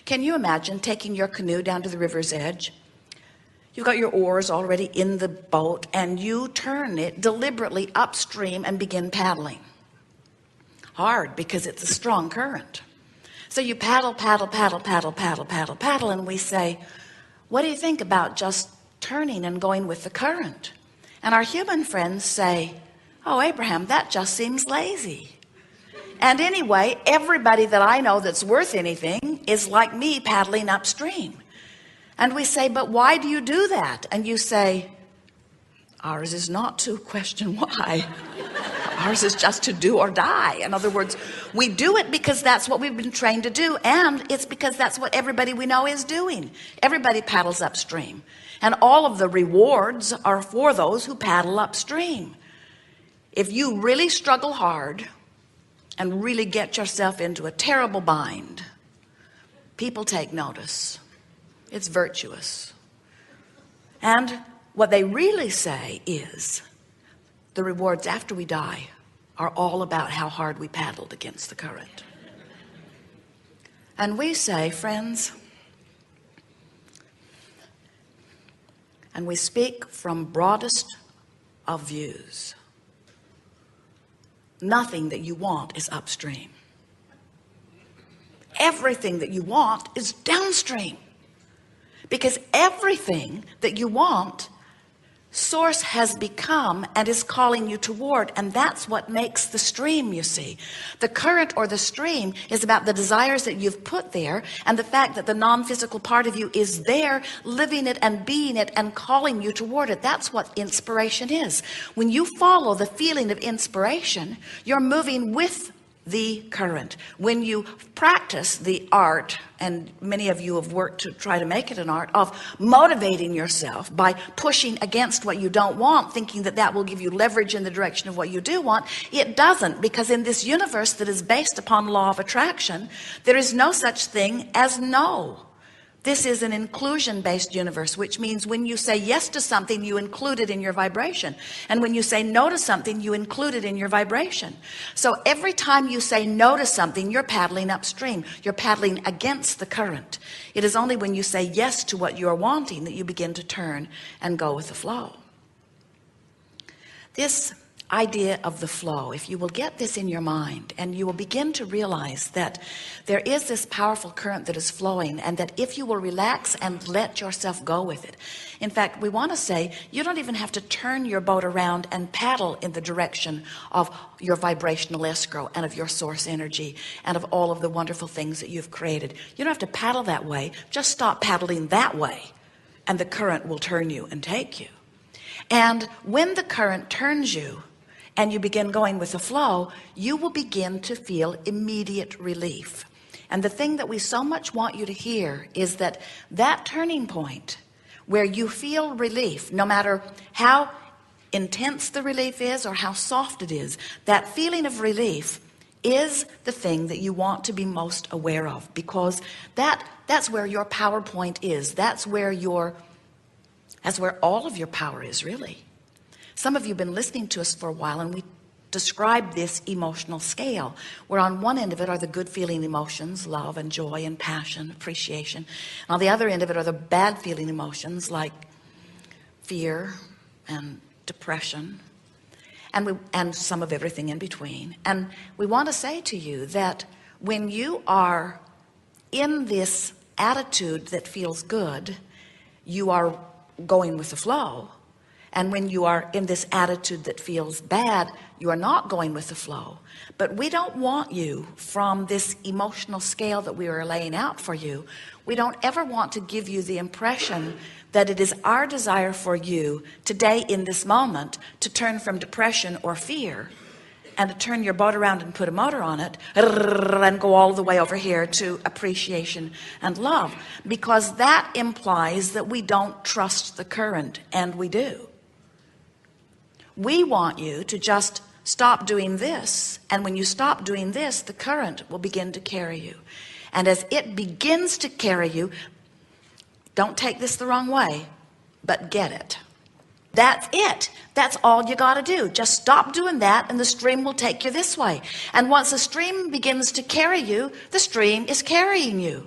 Can you imagine taking your canoe down to the river's edge? You've got your oars already in the boat, and you turn it deliberately upstream and begin paddling. Hard, because it's a strong current. So you paddle, paddle, paddle, paddle, paddle, paddle, paddle, and we say, what do you think about just turning and going with the current? And our human friends say, oh, Abraham, that just seems lazy. And anyway, everybody that I know that's worth anything is like me paddling upstream. And we say, but why do you do that? And you say, ours is not to question why. Ours is just to do or die. In other words, we do it because that's what we've been trained to do, and it's because that's what everybody we know is doing. Everybody paddles upstream, and all of the rewards are for those who paddle upstream. If you really struggle hard and really get yourself into a terrible bind, people take notice. It's virtuous. And what they really say is the rewards after we die are all about how hard we paddled against the current. And we say, friends, and we speak from broadest of views, nothing that you want is upstream. Everything that you want is downstream. Because everything that you want, source has become and is calling you toward, and that's what makes the stream, you see. The current or the stream is about the desires that you've put there, and the fact that the non-physical part of you is there, living it and being it and calling you toward it. That's what inspiration is. When you follow the feeling of inspiration, you're moving with the current. When you practice the art, and many of you have worked to try to make it an art, of motivating yourself by pushing against what you don't want, thinking that that will give you leverage in the direction of what you do want, it doesn't, because in this universe that is based upon law of attraction, there is no such thing as no. This is an inclusion-based universe, which means when you say yes to something, you include it in your vibration. And when you say no to something, you include it in your vibration. So every time you say no to something, you're paddling upstream. You're paddling against the current. It is only when you say yes to what you're wanting that you begin to turn and go with the flow. This idea of the flow, if you will get this in your mind, and you will begin to realize that there is this powerful current that is flowing, and that if you will relax and let yourself go with it. In fact, we want to say you don't even have to turn your boat around and paddle in the direction of your vibrational escrow and of your source energy and of all of the wonderful things that you've created. You don't have to paddle that way. Just stop paddling that way, and the current will turn you and take you. And when the current turns you and you begin going with the flow, you will begin to feel immediate relief. And the thing that we so much want you to hear is that that turning point where you feel relief, no matter how intense the relief is or how soft it is, that feeling of relief is the thing that you want to be most aware of, because that's where your power point is. That's where all of your power is, really. Some of you have been listening to us for a while, and we describe this emotional scale, where on one end of it are the good feeling emotions, love and joy and passion, appreciation. And on the other end of it are the bad feeling emotions like fear and depression, and some of everything in between. And we want to say to you that when you are in this attitude that feels good, you are going with the flow. And when you are in this attitude that feels bad, you are not going with the flow. But we don't want you, from this emotional scale that we are laying out for you, we don't ever want to give you the impression that it is our desire for you today in this moment to turn from depression or fear and to turn your boat around and put a motor on it and go all the way over here to appreciation and love, because that implies that we don't trust the current, and we do. We want you to just stop doing this, and when you stop doing this, the current will begin to carry you. And as it begins to carry you, don't take this the wrong way, but get it. That's it. That's all you got to do. Just stop doing that, and the stream will take you this way. And once the stream begins to carry you, the stream is carrying you.